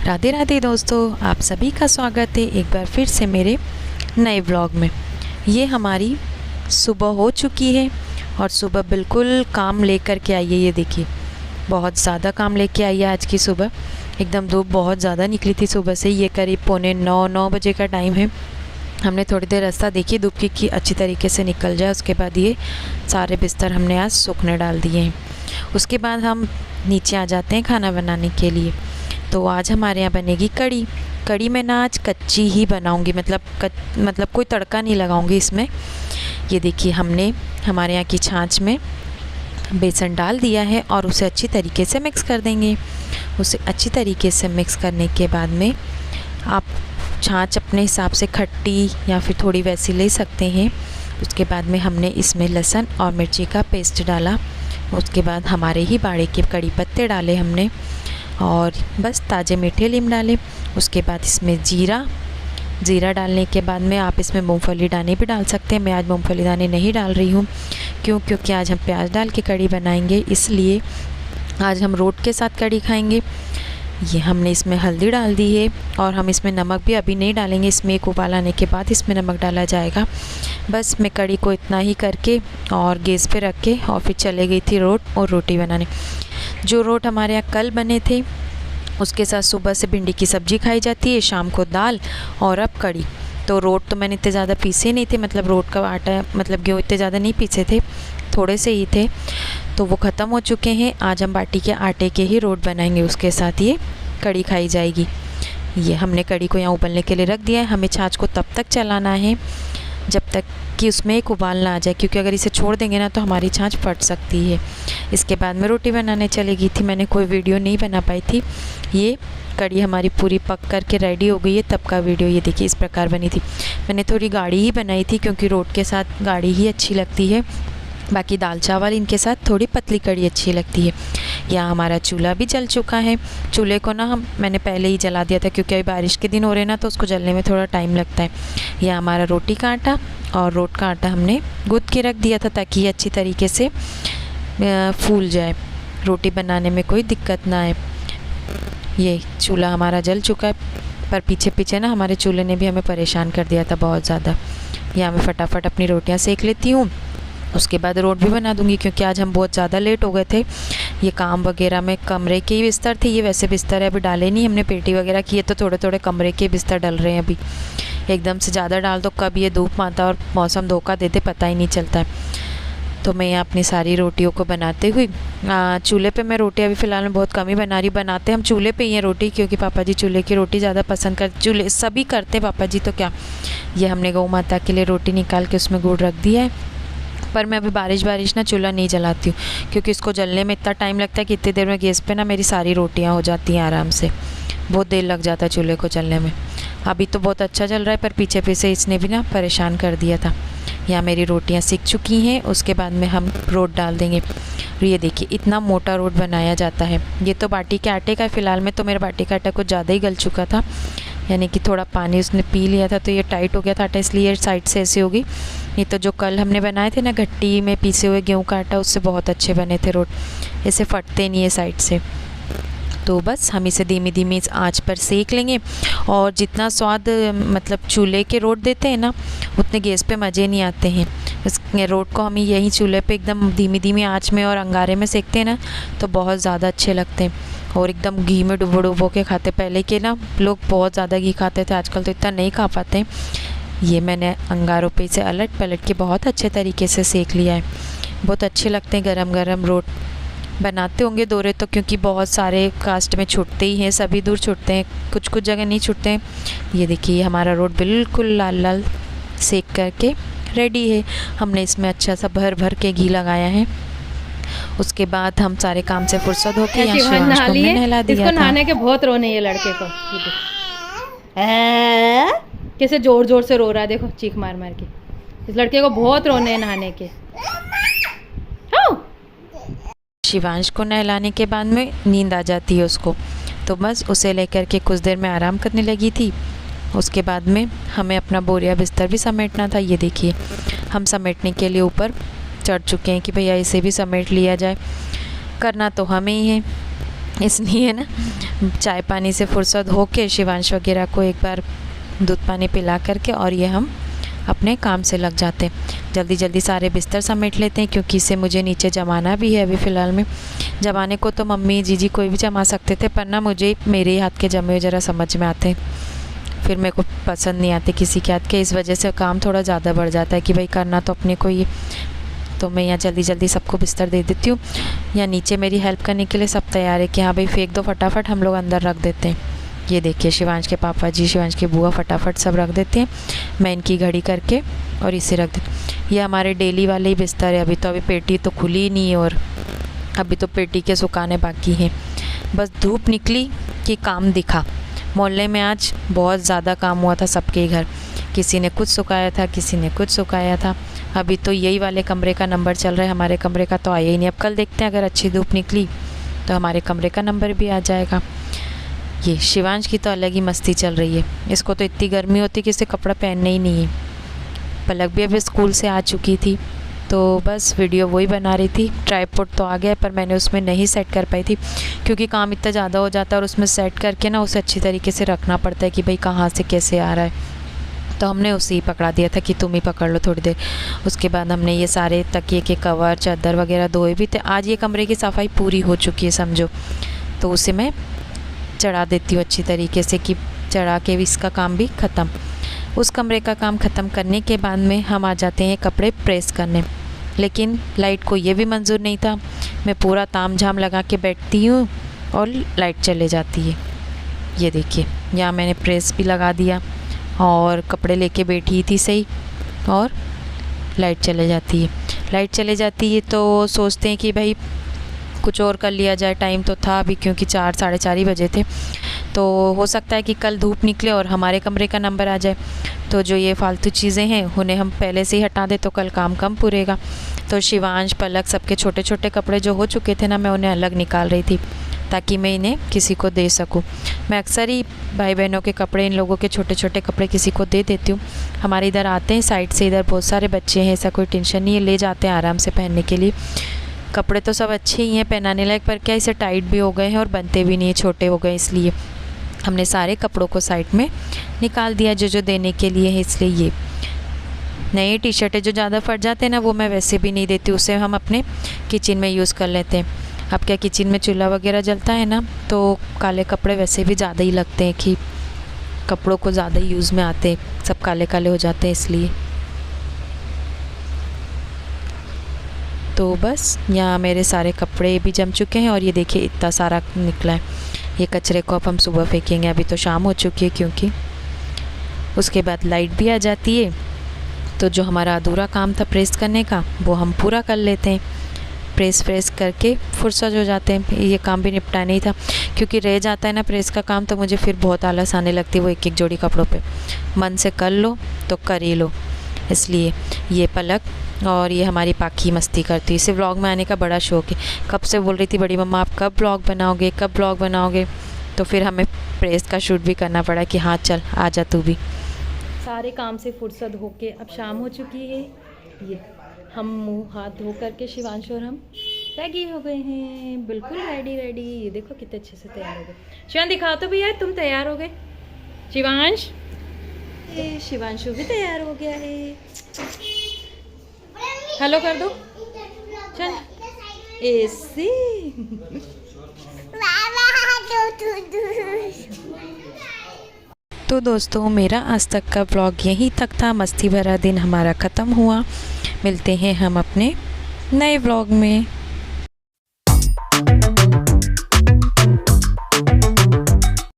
राधे राधे दोस्तों, आप सभी का स्वागत है एक बार फिर से मेरे नए व्लॉग में। ये हमारी सुबह हो चुकी है और सुबह बिल्कुल काम लेकर के आई है। ये देखिए, बहुत ज़्यादा काम लेके आई है आज की सुबह। एकदम धूप बहुत ज़्यादा निकली थी सुबह से। ये करीब 8:45-9 बजे का टाइम है। हमने थोड़ी देर रास्ता देखी धूप की अच्छी तरीके से निकल जाए। उसके बाद ये सारे बिस्तर हमने आज सूखने डाल दिए हैं। उसके बाद हम नीचे आ जाते हैं खाना बनाने के लिए। तो आज हमारे यहाँ बनेगी कड़ी। कड़ी मैं ना आज कच्ची ही बनाऊंगी, मतलब कोई तड़का नहीं लगाऊंगी इसमें। ये देखिए, हमने हमारे यहाँ की छाछ में बेसन डाल दिया है और उसे अच्छी तरीके से मिक्स कर देंगे। उसे अच्छी तरीके से मिक्स करने के बाद में आप छाछ अपने हिसाब से खट्टी या फिर थोड़ी वैसी ले सकते हैं। उसके बाद में हमने इसमें लहसुन और मिर्ची का पेस्ट डाला। उसके बाद हमारे ही बाड़े के कड़ी पत्ते डाले हमने और बस ताज़े मीठे नीम डाले। उसके बाद इसमें जीरा डालने के बाद में आप इसमें मूंगफली दाने भी डाल सकते हैं। मैं आज मूंगफली दाने नहीं डाल रही हूँ क्योंकि आज हम प्याज डाल के कड़ी बनाएंगे, इसलिए आज हम रोट के साथ कड़ी खाएंगे। ये हमने इसमें हल्दी डाल दी है और हम इसमें नमक भी अभी नहीं डालेंगे। इसमें एक उबाल आने के बाद इसमें नमक डाला जाएगा। बस मैं कड़ी को इतना ही करके और गैस पे रख के और फिर चले गई थी रोट और रोटी बनाने। जो रोट हमारे यहाँ कल बने थे उसके साथ सुबह से भिंडी की सब्ज़ी खाई जाती है, शाम को दाल और अब कड़ी। तो रोट तो मैंने इतने ज़्यादा पीसे नहीं थे, मतलब रोट का आटा गेहूँ इतने ज़्यादा नहीं पीसे थे, थोड़े से ही थे, तो वो ख़त्म हो चुके हैं। आज हम बाटी के आटे के ही रोट बनाएंगे, उसके साथ ये कड़ी खाई जाएगी। ये हमने कड़ी को यहाँ उबलने के लिए रख दिया है। हमें छाछ को तब तक चलाना है जब तक कि उसमें एक उबाल ना आ जाए, क्योंकि अगर इसे छोड़ देंगे ना तो हमारी छाछ फट सकती है। इसके बाद मैं रोटी बनाने चली गई थी, मैंने कोई वीडियो नहीं बना पाई थी। ये कड़ी हमारी पूरी पक करके रेडी हो गई है, तब का वीडियो। ये देखिए, इस प्रकार बनी थी। मैंने थोड़ी गाढ़ी ही बनाई थी क्योंकि रोट के साथ गाढ़ी ही अच्छी लगती है, बाकी दाल चावल इनके साथ थोड़ी पतली कड़ी अच्छी लगती है। यहाँ हमारा चूल्हा भी जल चुका है। चूल्हे को ना मैंने पहले ही जला दिया था क्योंकि अभी बारिश के दिन हो रहे हैं ना, तो उसको जलने में थोड़ा टाइम लगता है। यह हमारा रोटी का आटा और रोट का आटा हमने गूँथ के रख दिया था ताकि ये अच्छी तरीके से फूल जाए, रोटी बनाने में कोई दिक्कत ना आए। ये चूल्हा हमारा जल चुका है, पर पीछे ना हमारे चूल्हे ने भी हमें परेशान कर दिया था बहुत ज़्यादा। यहाँ मैं फटाफट अपनी रोटियाँ सेक लेती हूँ, उसके बाद रोट भी बना दूंगी क्योंकि आज हम बहुत ज़्यादा लेट हो गए थे। ये काम वगैरह में कमरे के ही बिस्तर थे, ये वैसे बिस्तर है अभी डाले नहीं हमने, पेटी वगैरह किए तो थोड़े थोड़े कमरे के बिस्तर डल रहे हैं अभी। एकदम से ज़्यादा डाल दो कब ये धूप आता और मौसम धोखा देते पता ही नहीं चलता है। तो मैं यहाँ अपनी सारी रोटियों को बनाते हुई चूल्हे पे मैं रोटी अभी फ़िलहाल में बहुत कम ही बना रही। बनाते हम चूल्हे पे ही हैं रोटी, क्योंकि पापा जी चूल्हे की रोटी ज़्यादा पसंद करते। चूल्हे सभी करते पापा जी, तो क्या ये हमने गौ माता के लिए रोटी निकाल के उसमें गुड़ रख दिया है। पर मैं अभी बारिश ना चूल्हा नहीं जलाती हूँ क्योंकि इसको जलने में इतना टाइम लगता है कि इतनी देर में गैस पे ना मेरी सारी रोटियाँ हो जाती हैं आराम से। बहुत देर लग जाता है चूल्हे को जलने में। अभी तो बहुत अच्छा चल रहा है, पर पीछे इसने भी ना परेशान कर दिया था। यहाँ मेरी रोटियाँ सिक चुकी हैं। उसके बाद में हम रोट डाल देंगे। ये देखिए, इतना मोटा रोट बनाया जाता है। ये तो बाटी के आटे का है, फ़िलहाल में तो मेरा बाटी का आटा कुछ ज़्यादा ही गल चुका था, यानी कि थोड़ा पानी उसने पी लिया था तो ये टाइट हो गया था आटा, इसलिए साइड से ऐसी होगी। नहीं तो जो कल हमने बनाए थे ना गट्टी में पीसे हुए गेहूं का आटा, उससे बहुत अच्छे बने थे रोट, ऐसे फटते नहीं है साइड से। तो बस हम इसे धीमी आंच पर सेक लेंगे। और जितना स्वाद चूल्हे के रोट देते हैं ना, उतने गैस पे मज़े नहीं आते हैं। इस रोट को हम यहीं चूल्हे पे एकदम धीमी आंच में और अंगारे में सेकते हैं ना, तो बहुत ज़्यादा अच्छे लगते हैं और एकदम घी में डुबो के खाते। पहले के ना लोग बहुत ज़्यादा घी खाते थे, आजकल तो इतना नहीं खा पाते। ये मैंने अंगारों पे इसे अलट पलट के बहुत अच्छे तरीके से सेक लिया है। बहुत अच्छे लगते हैं गरम रोट। बनाते होंगे दोरे तो, क्योंकि बहुत सारे कास्ट में छूटते ही हैं, सभी दूर छूटते हैं, कुछ जगह नहीं छूटते हैं। ये देखिए, हमारा रोट बिल्कुल लाल सेक करके रेडी है। हमने इसमें अच्छा सा भर के घी लगाया है। उसके बाद हम सारे काम से फुर्सत होकर यहाँ शिवांश को नहला दिया। इसको नहाने के बहुत रोने ये लड़के को, कैसे जोर से रो रहा है, देखो चीख मार के। इस लड़के को बहुत रोने नहाने के। शिवांश को नहलाने के बाद में नींद आ जाती है उसको, तो बस उसे लेकर के कुछ देर में आराम करने लगी थी। उसके बाद में हमें अपना बोरिया बिस्तर भी समेटना था। ये देखिए, हम समेटने के लिए ऊपर चढ़ चुके हैं कि भैया इसे भी समेट लिया जाए। करना तो हमें ही है, इसलिए ना चाय पानी से फुर्सत होके शिवांश वगैरह को एक बार दूध पानी पिला करके और ये हम अपने काम से लग जाते हैं। जल्दी जल्दी सारे बिस्तर समेट लेते हैं क्योंकि इसे मुझे नीचे जमाना भी है। अभी फ़िलहाल में जमाने को तो मम्मी जीजी कोई भी जमा सकते थे, पर ना मुझे मेरे हाथ के जमे हुए ज़रा समझ में आते, फिर मेरे को पसंद नहीं आते किसी के हाथ के। इस वजह से काम थोड़ा ज़्यादा बढ़ जाता है कि भाई करना तो अपने को ही। तो मैं यहाँ जल्दी जल्दी सबको बिस्तर दे देती हूँ। यहाँ नीचे मेरी हेल्प करने के लिए सब तैयार है कि हाँ भाई फेंक दो फटाफट, हम लोग अंदर रख देते हैं। ये देखिए शिवांश के पापा जी, शिवांश की बुआ फटाफट सब रख देते हैं। मैं इनकी घड़ी करके और इसे रख देती। ये हमारे डेली वाले ही बिस्तर है। अभी पेटी तो खुली ही नहीं है और अभी तो पेटी के सुखाने बाकी हैं। बस धूप निकली कि काम दिखा। मोहल्ले में आज बहुत ज़्यादा काम हुआ था सबके घर, किसी ने कुछ सुखाया था, किसी ने कुछ सुखाया था। अभी तो यही वाले कमरे का नंबर चल रहा है, हमारे कमरे का तो आया ही नहीं। अब कल देखते हैं, अगर अच्छी धूप निकली तो हमारे कमरे का नंबर भी आ जाएगा। ये शिवांश की तो अलग ही मस्ती चल रही है। इसको तो इतनी गर्मी होती कि इसे कपड़ा पहनना ही नहीं है। पलक भी अभी स्कूल से आ चुकी थी तो बस वीडियो वही बना रही थी। ट्राइपॉड तो आ गया पर मैंने उसमें नहीं सेट कर पाई थी क्योंकि काम इतना ज़्यादा हो जाता है और उसमें सेट करके ना उसे अच्छी तरीके से रखना पड़ता है कि भाई कहाँ से कैसे आ रहा है। तो हमने उसे ही पकड़ा दिया था कि तुम ही पकड़ लो थोड़ी देर। उसके बाद हमने ये सारे तकिए के कवर चादर वगैरह धोए भी थे। आज ये कमरे की सफाई पूरी हो चुकी है समझो, तो उसे मैं चढ़ा देती हूँ अच्छी तरीके से कि चढ़ा के इसका काम भी ख़त्म। उस कमरे का काम ख़त्म करने के बाद में हम आ जाते हैं कपड़े प्रेस करने। लेकिन लाइट को ये भी मंजूर नहीं था। मैं पूरा ताम झाम लगा के बैठती हूँ और लाइट चले जाती है। ये देखिए यहाँ मैंने प्रेस भी लगा दिया और कपड़े लेके बैठी थी सही और लाइट चले जाती है। लाइट चले जाती है तो सोचते हैं कि भाई कुछ और कर लिया जाए। टाइम तो था अभी क्योंकि 4 साढ़े 4 ही बजे थे, तो हो सकता है कि कल धूप निकले और हमारे कमरे का नंबर आ जाए। तो जो ये फालतू चीज़ें हैं उन्हें हम पहले से ही हटा दें तो कल काम कम पूरेगा। तो शिवांश पलक सबके छोटे छोटे कपड़े जो हो चुके थे ना, मैं उन्हें अलग निकाल रही थी ताकि मैं इन्हें किसी को दे सकूं। मैं अक्सर ही भाई बहनों के कपड़े, इन लोगों के छोटे छोटे कपड़े किसी को दे देती हूँ। हमारे इधर आते हैं साइड से, इधर बहुत सारे बच्चे हैं, ऐसा कोई टेंशन नहीं है, ले जाते हैं आराम से पहनने के लिए। कपड़े तो सब अच्छे ही हैं पहनाने लायक, पर क्या इसे टाइट भी हो गए हैं और बनते भी नहीं है, छोटे हो गए, इसलिए हमने सारे कपड़ों को साइड में निकाल दिया जो जो देने के लिए है। इसलिए ये नए टी शर्टें जो ज़्यादा फट जाते हैं ना, वो मैं वैसे भी नहीं देती, उसे हम अपने किचन में यूज़ कर लेते हैं। अब क्या किचन में चूल्हा वगैरह जलता है ना, तो काले कपड़े वैसे भी ज़्यादा ही लगते हैं कि कपड़ों को ज़्यादा यूज़ में आते हैं, सब काले काले हो जाते हैं इसलिए। तो बस यहाँ मेरे सारे कपड़े भी जम चुके हैं और ये देखिए इतना सारा निकला है। ये कचरे को अब हम सुबह फेंकेंगे, अभी तो शाम हो चुकी है क्योंकि उसके बाद लाइट भी आ जाती है। तो जो हमारा अधूरा काम था प्रेस करने का वो हम पूरा कर लेते हैं। प्रेस करके फुर्सत हो जाते हैं। ये काम भी निपटाना ही था क्योंकि रह जाता है ना प्रेस का काम, तो मुझे फिर बहुत आलस आने लगती है वो एक एक जोड़ी कपड़ों पे। मन से कर लो तो कर ही लो। इसलिए ये पलक और ये हमारी पाखी मस्ती करती है। इसे व्लॉग में आने का बड़ा शौक़ है। कब से बोल रही थी बड़ी मम्मा आप कब व्लॉग बनाओगे, कब व्लॉग बनाओगे। तो फिर हमें प्रेस का शूट भी करना पड़ा कि हाँ चल आ जा तू भी। सारे काम से फुर्सत होके अब शाम हो चुकी है। ये हम मुंह हाथ धो करके शिवांश और हम रेडी हो गए हैं, बिल्कुल रेडी। ये देखो कितने अच्छे से तैयार हो गए। शिवांश दिखाओ तो भैया तुम तैयार हो गए। शिवांश, शिवांशु भी तैयार हो गया है। हेलो कर दो चल ऐसे। तो दोस्तों मेरा आज तक का व्लॉग यहीं तक था। मस्ती भरा दिन हमारा ख़त्म हुआ। मिलते हैं हम अपने नए व्लॉग में।